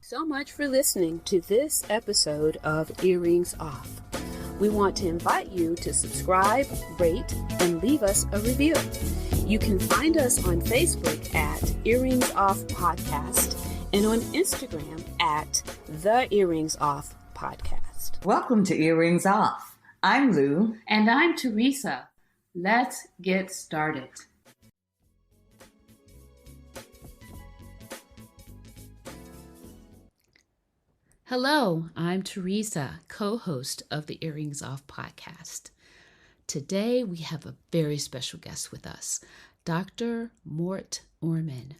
so much for listening to this episode of Earrings Off. We want to invite you to subscribe, rate, and leave us a review. You can find us on Facebook at Earrings Off Podcast and on Instagram at The Earrings Off Podcast. Welcome to Earrings Off. I'm Lou. And I'm Teresa. Let's get started. Hello, I'm Teresa, co-host of the Earrings Off podcast. Today we have a very special guest with us, Dr. Mort Orman.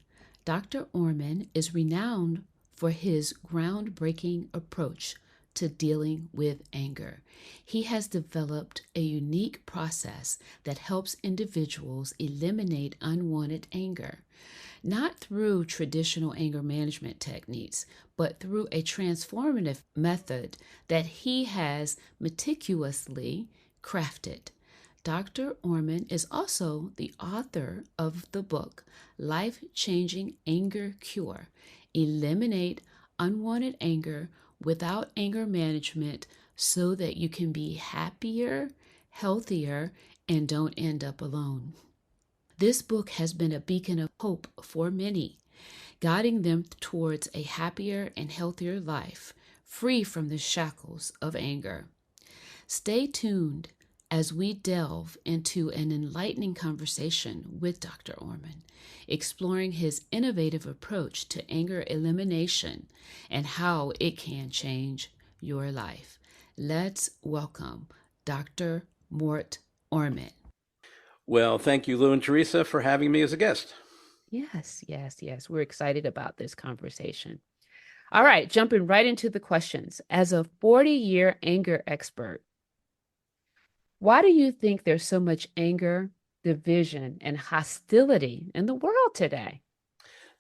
Dr. Orman is renowned for his groundbreaking approach to dealing with anger. He has developed a unique process that helps individuals eliminate unwanted anger, not through traditional anger management techniques, but through a transformative method that he has meticulously crafted. Dr. Orman is also the author of the book, Life-Changing Anger Cure: Eliminate Unwanted Anger Without Anger Management so that you can be happier, healthier, and don't end up alone. This book has been a beacon of hope for many, guiding them towards a happier and healthier life, free from the shackles of anger. Stay tuned as we delve into an enlightening conversation with Dr. Orman, exploring his innovative approach to anger elimination and how it can change your life. Let's welcome Dr. Mort Orman. Well, thank you, Lou and Teresa, for having me as a guest. Yes. We're excited about this conversation. All right, jumping right into the questions. As a 40-year anger expert, why do you think there's so much anger, division, and hostility in the world today?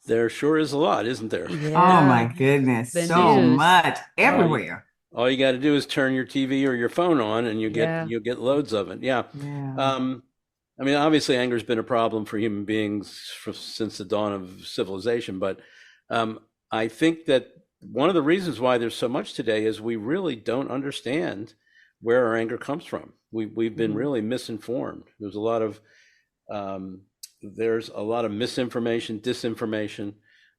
There sure is a lot, isn't there? Yeah. Oh my goodness, so news. much everywhere. All you got to do is turn your TV or your phone on, and you'll get loads of it. Yeah. I mean, obviously, anger's been a problem for human beings since the dawn of civilization. But I think that one of the reasons why there's so much today is we really don't understand where our anger comes from. We've been really misinformed. There's a lot of misinformation, disinformation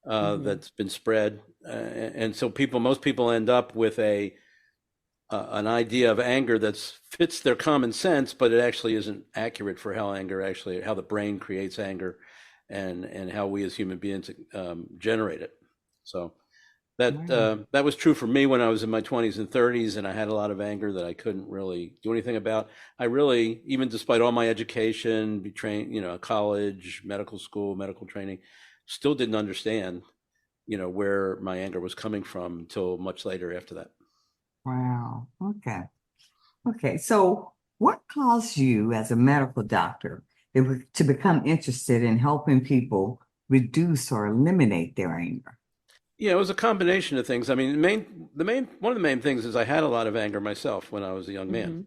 that's been spread, and so most people end up with an idea of anger that fits their common sense, but it actually isn't accurate for how the brain creates anger, and how we as human beings generate it. So that was true for me when I was in my 20s and 30s, and I had a lot of anger that I couldn't really do anything about. I really, even despite all my education, college, medical school, medical training, still didn't understand, where my anger was coming from until much later after that. Wow. Okay. So what caused you as a medical doctor to become interested in helping people reduce or eliminate their anger? Yeah, it was a combination of things. I mean, one of the main things is I had a lot of anger myself when I was a young man.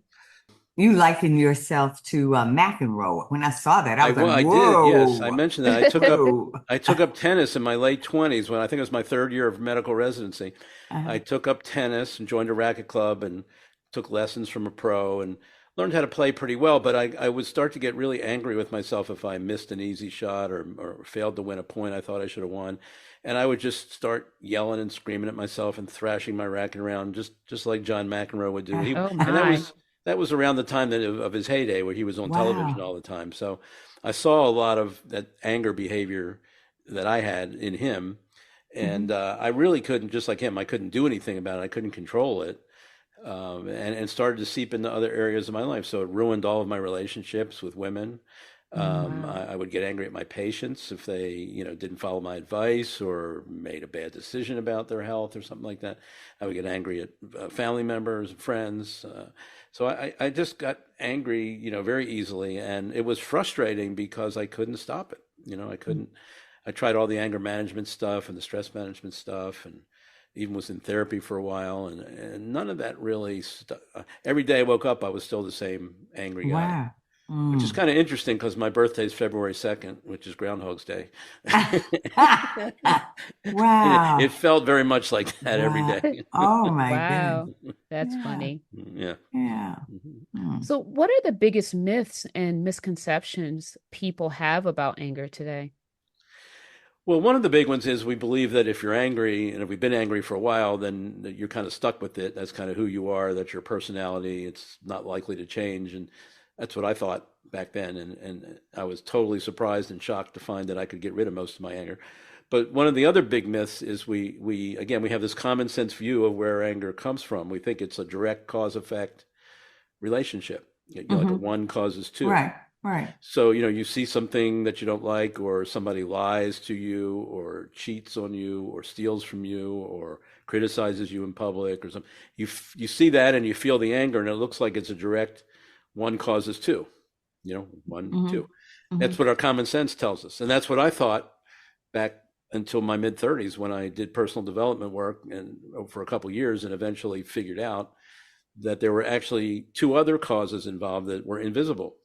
You likened yourself to McEnroe. When I saw that, I was like, whoa. I did, yes. I mentioned that. I took up tennis in my late 20s when I think it was my third year of medical residency. I took up tennis and joined a racket club and took lessons from a pro and learned how to play pretty well. But I would start to get really angry with myself if I missed an easy shot or failed to win a point I thought I should have won. And I would just start yelling and screaming at myself and thrashing my racket around, just like John McEnroe would do. And that was around the time of his heyday, where he was on television all the time. So I saw a lot of that anger behavior that I had in him, and I really couldn't, just like him, I couldn't do anything about it. I couldn't control it, and started to seep into other areas of my life. So it ruined all of my relationships with women. I would get angry at my patients if they, didn't follow my advice or made a bad decision about their health or something like that. I would get angry at family members and friends. So I just got angry, very easily, and it was frustrating because I couldn't stop it. I tried all the anger management stuff and the stress management stuff, and even was in therapy for a while, and none of that really stuck. Every day I woke up, I was still the same angry guy. which is kind of interesting because my birthday is February 2nd, which is Groundhog's Day. And Wow. it felt very much like that every Wow. day. Oh my Wow, goodness. that's Yeah. funny. Yeah. Yeah. Mhm. Hmm. So, what are the biggest myths and misconceptions people have about anger today? Well, one of the big ones is we believe that if you're angry and if we've been angry for a while, then you're kind of stuck with it. That's kind of who you are. That's your personality. It's not likely to change. And that's what I thought back then. And I was totally surprised and shocked to find that I could get rid of most of my anger. But one of the other big myths is we again, we have this common sense view of where anger comes from. We think it's a direct cause effect relationship. Like a Hmm. one causes two. Right. Right. So, you see something that you don't like, or somebody lies to you, or cheats on you, or steals from you, or criticizes you in public, or something. You see that and you feel the anger, and it looks like it's a direct one causes two. One, Hmm. two. Hmm. That's what our common sense tells us, and that's what I thought back until my mid 30s when I did personal development work and for a couple of years, and eventually figured out that there were actually two other causes involved that were invisible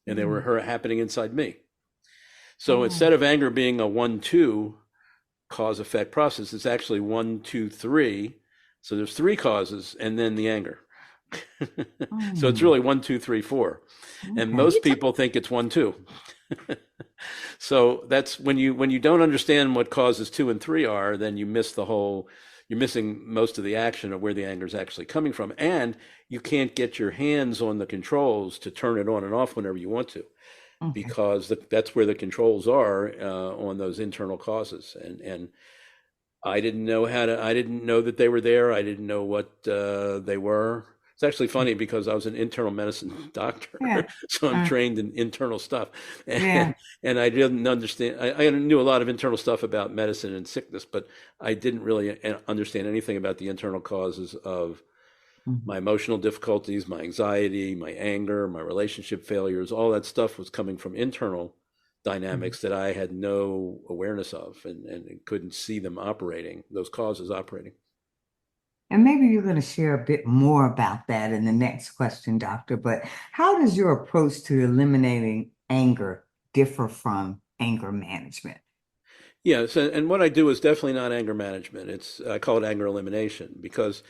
and they were happening inside me. So Oh. instead of anger being a 1-2 cause effect process, it's actually 1-2-3. So there's three causes and then the anger. So it's Mm. really 1-2-3-4. And Okay. most people think it's 1-2. So that's when you don't understand what causes 2 and 3 are, then you're missing most of the action of where the anger is actually coming from. And you can't get your hands on the controls to turn it on and off whenever you want to, Okay. because that's where the controls are on those internal causes. And I didn't know that they were there. I didn't know what they were. It's actually funny because I was an internal medicine doctor, Yeah. so I'm Uh, trained in internal stuff, yeah. and I didn't understand. I knew a lot of internal stuff about medicine and sickness, but I didn't really understand anything about the internal causes of Mhm. my emotional difficulties, my anxiety, my anger, my relationship failures. All that stuff was coming from internal Mhm. dynamics that I had no awareness of, and couldn't see them operating, those causes operating. And maybe you're going to share a bit more about that in the next question, Doctor. But how does your approach to eliminating anger differ from anger management? Yeah, so, and what I do is definitely not anger management. I call it anger elimination, because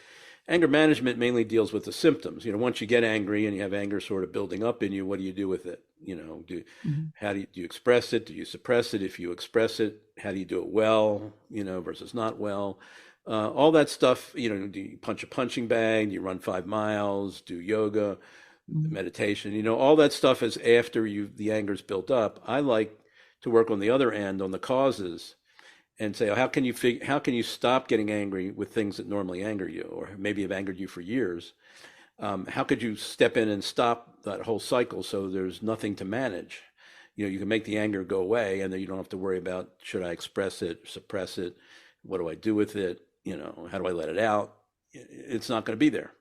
anger management mainly deals with the symptoms. Once you get angry and you have anger sort of building up in you, what do you do with it? Mhm. How do you express it? Do you suppress it? If you express it, how do you do it well, versus not well? All that stuff, do you punch a punching bag? Do you run 5 miles? Do yoga, Mhm. meditation? All that stuff is after the anger's built up. I like to work on the other end, on the causes, and say, how can you stop getting angry with things that normally anger you, or maybe have angered you for years? How could you step in and stop that whole cycle so there's nothing to manage? You can make the anger go away, and then you don't have to worry about, should I express it, suppress it? What do I do with it? How do I let it out? It's not going to be there.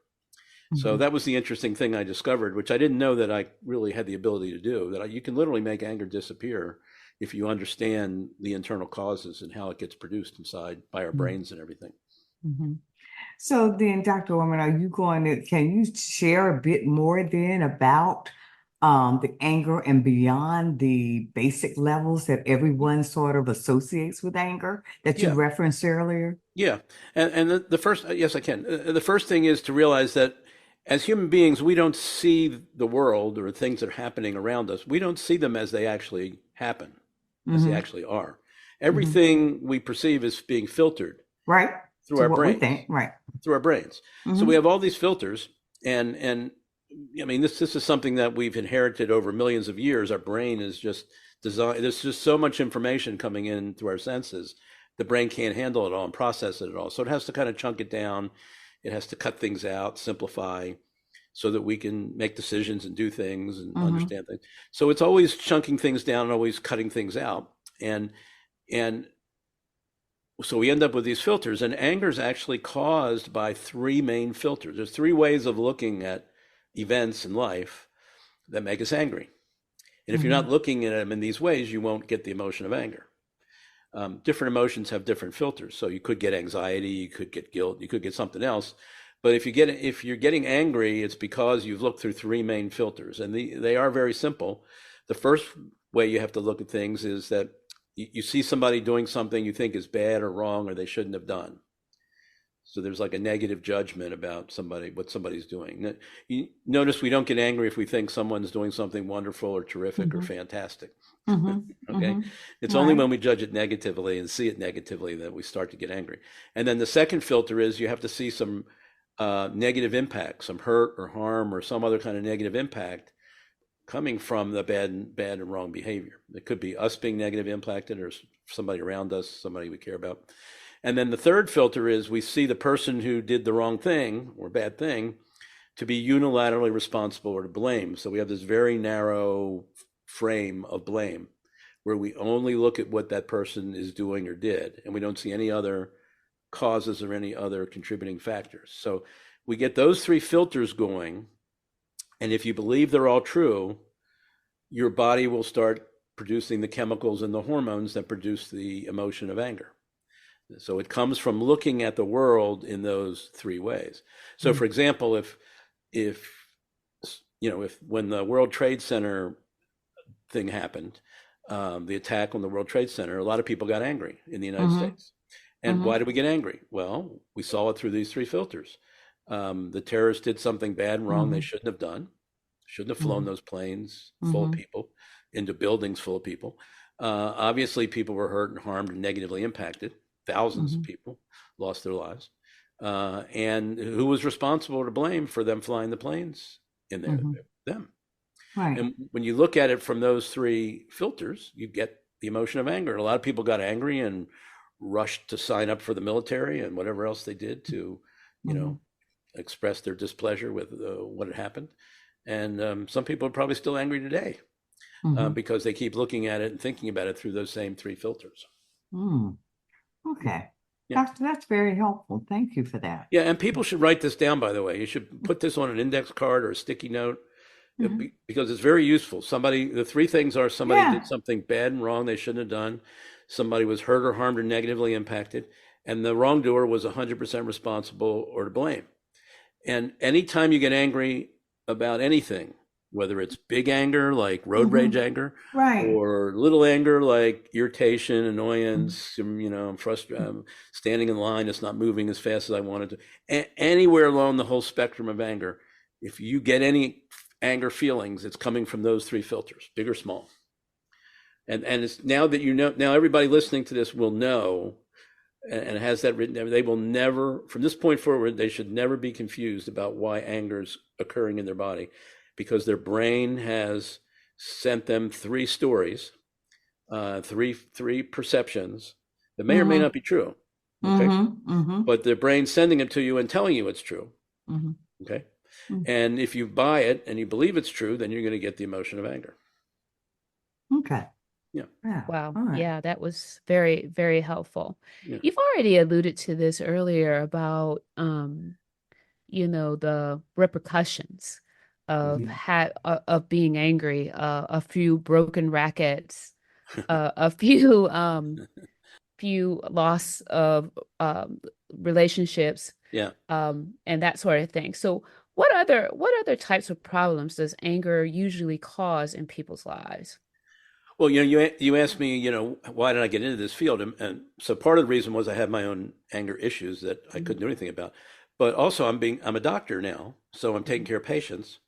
So Mhm. that was the interesting thing I discovered, which I didn't know that I really had the ability to do, you can literally make anger disappear if you understand the internal causes and how it gets produced inside by our Mhm. brains and everything. Mhm. So then, Dr. Orman, can you share a bit more then about the anger and beyond the basic levels that everyone sort of associates with anger that you Yeah, referenced earlier? yeah. And the first, yes, I can. The first thing is to realize that as human beings, we don't see the world or things that are happening around us. We don't see them as they actually happen, as they Hmm. actually are. Hmm. Everything we perceive is being filtered Right? through To our what we brains. think, right? through our brains. So we Hmm. have all these filters, and I mean, this is something that we've inherited over millions of years. Our brain is just designed. There's just so much information coming in through our senses. The brain can't handle it all and process it all. So it has to kind of chunk it down. It has to cut things out, simplify, so that we can make decisions and do things and Hmm. understand things. So it's always chunking things down and always cutting things out. And so we end up with these filters, and anger is actually caused by three main filters. There's three ways of looking at events in life that make us angry. And if you're not Hmm. looking at them in these ways, you won't get the emotion of anger. Different emotions have different filters. So you could get anxiety, you could get guilt, you could get something else. But if you're getting angry, it's because you've looked through three main filters, and they are very simple. The first way you have to look at things is that you see somebody doing something you think is bad or wrong or they shouldn't have done. So there's like a negative judgment about what somebody's doing. You notice we don't get angry if we think someone's doing something wonderful or terrific or fantastic. Okay. It's only when we judge it negatively and see it negatively that we start to get angry. And then the second filter is you have to see some negative impact, some hurt or harm or some other kind of negative impact coming from the bad and wrong behavior. It could be us being negative impacted or somebody around us, somebody we care about. And then the third filter is we see the person who did the wrong thing or bad thing to be unilaterally responsible or to blame. So we have this very narrow frame of blame where we only look at what that person is doing or did, and we don't see any other causes or any other contributing factors. So we get those three filters going, and if you believe they're all true, your body will start producing the chemicals and the hormones that produce the emotion of anger. So it comes from looking at the world in those three ways. So for example, if when the World Trade Center thing happened, the attack on the World Trade Center, a lot of people got angry in the United States. And why did we get angry? Well, we saw it through these three filters. The terrorists did something bad and wrong they shouldn't have done. Shouldn't have flown those planes full of people into buildings full of people. Obviously, people were hurt and harmed and negatively impacted. Thousands of people lost their lives. And who was responsible to blame for them flying the planes in there? Them. Right. And when you look at it from those three filters, you get the emotion of anger. A lot of people got angry and rushed to sign up for the military and whatever else they did to, express their displeasure with what had happened. And some people are probably still angry today because they keep looking at it and thinking about it through those same three filters. Okay. Yeah. Doctor, that's very helpful. Thank you for that. Yeah, and people should write this down, by the way. You should put this on an index card or a sticky note because it's very useful. The three things are somebody did something bad and wrong they shouldn't have done. Somebody was hurt or harmed or negatively impacted. And the wrongdoer was 100% responsible or to blame. And anytime you get angry about anything, whether it's big anger like road rage anger, or little anger like irritation, annoyance, frustrated, standing in line, it's not moving as fast as I wanted to. Anywhere along the whole spectrum of anger, if you get any anger feelings, it's coming from those three filters, big or small. And it's now that now everybody listening to this will know and has that written down. They will never, from this point forward, they should never be confused about why anger is occurring in their body, because their brain has sent them three stories, three perceptions that may or may not be true. Okay. But their brain's sending it to you and telling you it's true. Okay. And if you buy it and you believe it's true, then you're going to get the emotion of anger. Okay. Yeah. Wow. Right. Yeah, that was very, very helpful. Yeah. You've already alluded to this earlier about, the repercussions of of being angry, a few broken rackets, a few loss of relationships, and that sort of thing. So, what other types of problems does anger usually cause in people's lives? Well, you asked me, why did I get into this field? And so part of the reason was I had my own anger issues that I couldn't do anything about. But also I'm a doctor now, so I'm taking care of patients.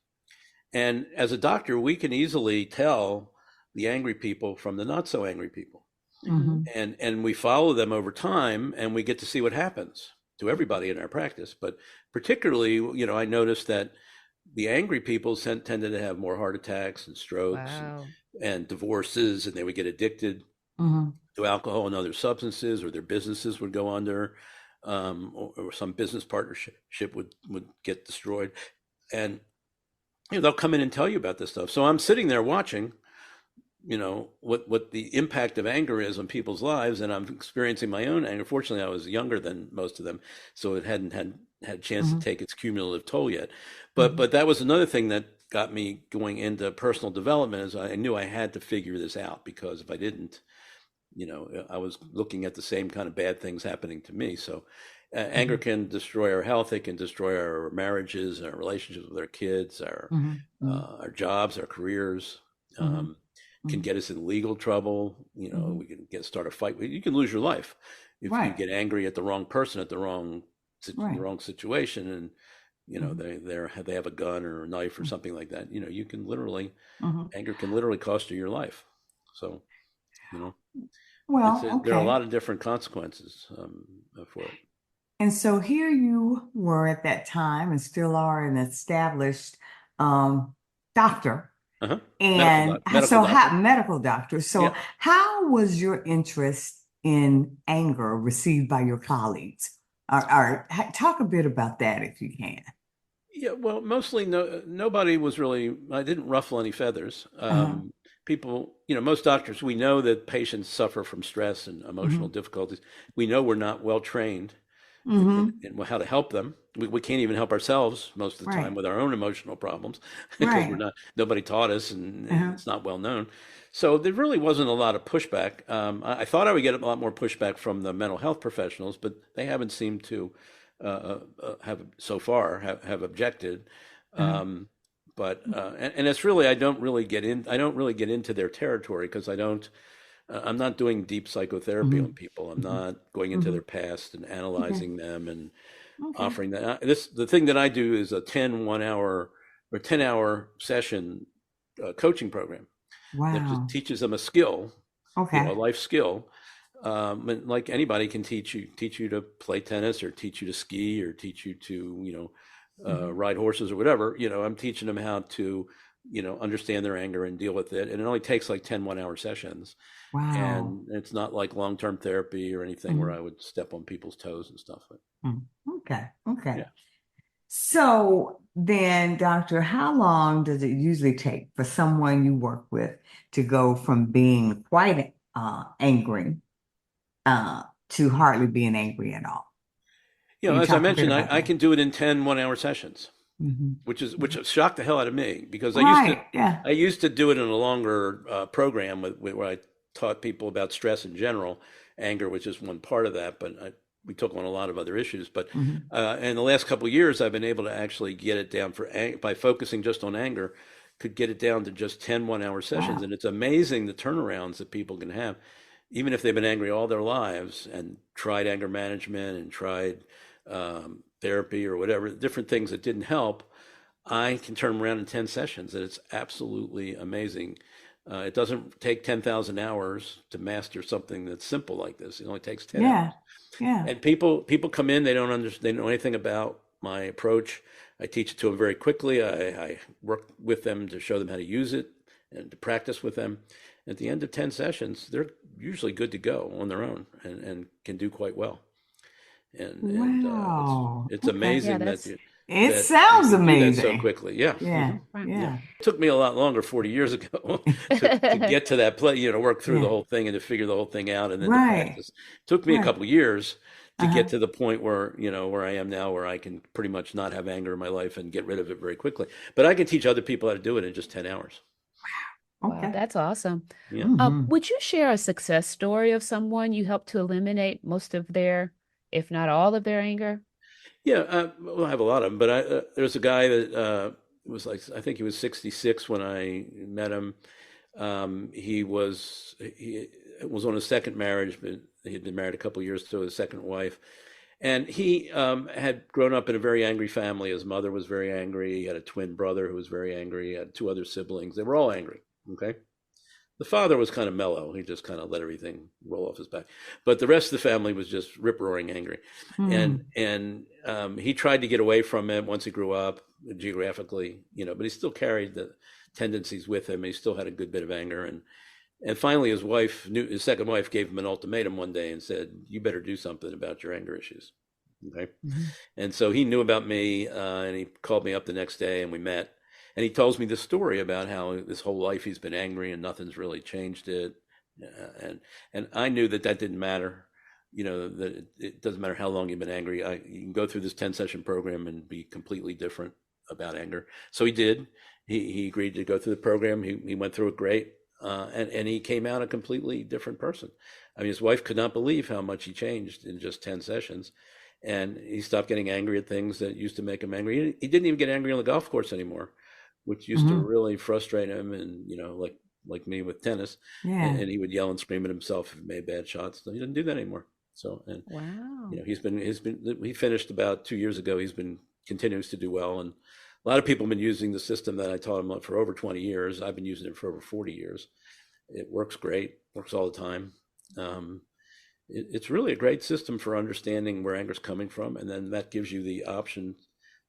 And as a doctor, we can easily tell the angry people from the not so angry people. And we follow them over time and we get to see what happens to everybody in our practice. But particularly, I noticed that the angry people tended to have more heart attacks and strokes and divorces, and they would get addicted to alcohol and other substances, or their businesses would go under, or some business partnership would get destroyed. And they'll come in and tell you about this stuff. So I'm sitting there watching, what the impact of anger is on people's lives, and I'm experiencing my own anger. Fortunately, I was younger than most of them, so it hadn't had a chance to take its cumulative toll yet. But that was another thing that got me going into personal development, is I knew I had to figure this out, because if I didn't, I was looking at the same kind of bad things happening to me. So Anger can destroy our health. It can destroy our marriages, our relationships with our kids, our jobs, our careers. Can get us in legal trouble. We can start a fight. You can lose your life if you get angry at the wrong person at the wrong situation, and they have a gun or a knife or something like that. You can literally anger can literally cost you your life. So, there are a lot of different consequences for it. And so here you were at that time and still are an established doctor. And medical doctor. So how was your interest in anger received by your colleagues? Or talk a bit about that if you can. Yeah, well, mostly nobody was really, I didn't ruffle any feathers. People, most doctors, we know that patients suffer from stress and emotional difficulties. We know we're not well trained in how to help them. We can't even help ourselves most of the time with our own emotional problems because nobody taught us, and it's not well known. So there really wasn't a lot of pushback. I thought I would get a lot more pushback from the mental health professionals, but they haven't seemed to have so far have objected. But it's really, I don't really get into their territory because I'm not doing deep psychotherapy on people. I'm not going into their past and analyzing them and offering that. The thing that I do is a 10-hour session coaching program that just teaches them a skill, a life skill. And like anybody can teach you to play tennis or teach you to ski or teach you to, ride horses or whatever. I'm teaching them how to, understand their anger and deal with it. And it only takes like 10 1-hour sessions. Wow. And it's not like long-term therapy or anything where I would step on people's toes and stuff. Okay. Yeah. So then, doctor, how long does it usually take for someone you work with to go from being quite angry to hardly being angry at all? As I mentioned, I can do it in 10 1-hour sessions, which shocked the hell out of me because I used to do it in a longer program where I taught people about stress in general. Anger was just one part of that, but we took on a lot of other issues. But in the last couple of years, I've been able to actually get it down by focusing just on anger, could get it down to just 10 1-hour sessions. Wow. And it's amazing the turnarounds that people can have, even if they've been angry all their lives and tried anger management and tried therapy or whatever, different things that didn't help. I can turn them around in 10 sessions, and it's absolutely amazing. It doesn't take 10,000 hours to master something that's simple like this. It only takes 10 hours. Yeah. And people come in, they don't understand, they don't know anything about my approach. I teach it to them very quickly. I work with them to show them how to use it and to practice with them. At the end of 10 sessions, they're usually good to go on their own and can do quite well. Wow. It's amazing it sounds amazing so quickly. Yeah. Yeah. It took me a lot longer 40 years ago to get to that place, work through the whole thing and to figure the whole thing out and then to practice. It took me a couple of years to get to the point where, where I am now, where I can pretty much not have anger in my life and get rid of it very quickly. But I can teach other people how to do it in just 10 hours. Wow, that's awesome. Yeah. Would you share a success story of someone you helped to eliminate most of their, if not all of their anger? Yeah, well, I have a lot of them, but there's a guy that was like, I think he was 66 when I met him. He was on his second marriage, but he had been married a couple of years to his second wife. And he had grown up in a very angry family. His mother was very angry. He had a twin brother who was very angry. He had 2 other siblings. They were all angry. Okay. The father was kind of mellow. He just kind of let everything roll off his back. But the rest of the family was just rip-roaring angry. And he tried to get away from it once he grew up geographically, but he still carried the tendencies with him. He still had a good bit of anger. And finally, his second wife gave him an ultimatum one day and said, "You better do something about your anger issues." Okay. And so he knew about me and he called me up the next day and we met. And he tells me this story about how this whole life he's been angry and nothing's really changed it. And I knew that didn't matter, that it doesn't matter how long you've been angry. You can go through this 10-session program and be completely different about anger. So he did. He agreed to go through the program. He went through it great. And he came out a completely different person. I mean, his wife could not believe how much he changed in just 10 sessions. and he stopped getting angry at things that used to make him angry. He didn't even get angry on the golf course anymore, which used to really frustrate him. And like me with tennis, and he would yell and scream at himself if he made bad shots. So he didn't do that anymore. So, and Wow. he finished about 2 years ago. Continues to do well, and a lot of people have been using the system that I taught him for over 20 years. I've been using it for over 40 years. It works great, works all the time. It's really a great system for understanding where anger is coming from, and then that gives you the option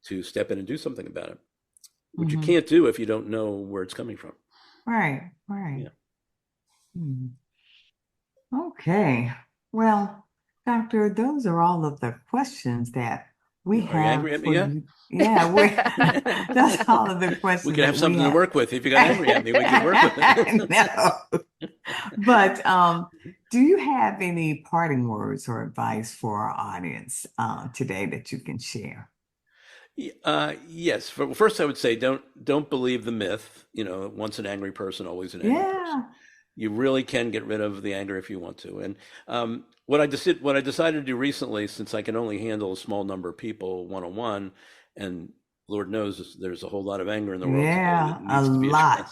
to step in and do something about it, which you can't do if you don't know where it's coming from. Right. Yeah. Okay. Well, Doctor, those are all of the questions that we have. Are you angry at me yet? Yeah, that's all of the questions. We could have something to work with. If you got angry at me, we could work with it. No. But do you have any parting words or advice for our audience today that you can share? Yes. First, I would say don't believe the myth. Once an angry person, always an angry person. You really can get rid of the anger if you want to. And what I decided to do recently, since I can only handle a small number of people one-on-one, and Lord knows there's a whole lot of anger in the world. Yeah, a lot.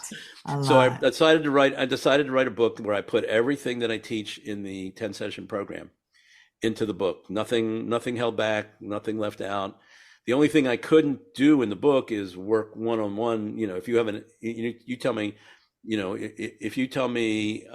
So I decided to write a book where I put everything that I teach in the 10-session program into the book. Nothing held back, nothing left out. The only thing I couldn't do in the book is work one-on-one. If you haven't, you tell me, if you tell me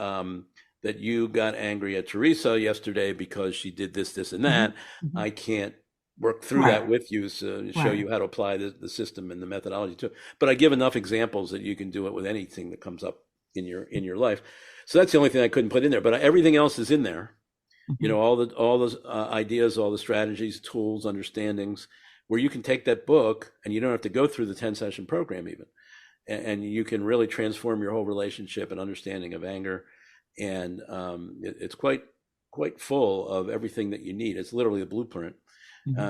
that you got angry at Teresa yesterday because she did this, this, and that, I can't work through that with you, so show you how to apply the system and the methodology to it. But I give enough examples that you can do it with anything that comes up in your life. So that's the only thing I couldn't put in there. But everything else is in there. All those ideas, all the strategies, tools, understandings, where you can take that book and you don't have to go through the 10-session program even. And you can really transform your whole relationship and understanding of anger. And it's quite full of everything that you need. It's literally a blueprint.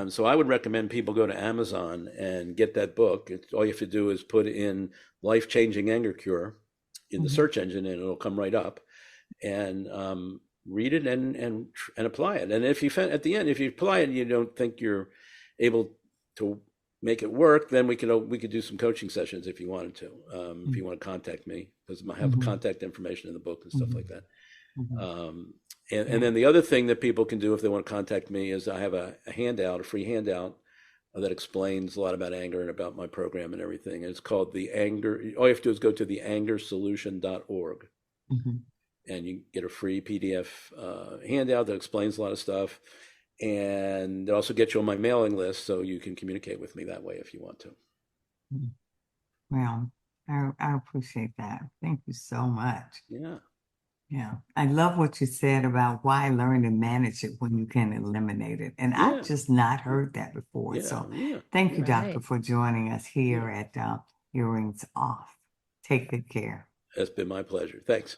So I would recommend people go to Amazon and get that book. All you have to do is put in life-changing anger cure in the search engine, and it'll come right up. And read it and apply it. And if you at the end, if you apply it and you don't think you're able to make it work, then we could do some coaching sessions if you wanted to. If you want to contact me, because I have contact information in the book and stuff like that. And then the other thing that people can do if they want to contact me is I have a free handout that explains a lot about anger and about my program and everything. And it's called the Anger. All you have to do is go to theangersolution.org, and you get a free PDF handout that explains a lot of stuff. And it also gets you on my mailing list, so you can communicate with me that way if you want to. Well, I appreciate that. Thank you so much. Yeah. I love what you said about why learn to manage it when you can eliminate it. And I've just not heard that before. So thank you, Doctor, for joining us here at Earrings Off. Take good care. It's been my pleasure. Thanks.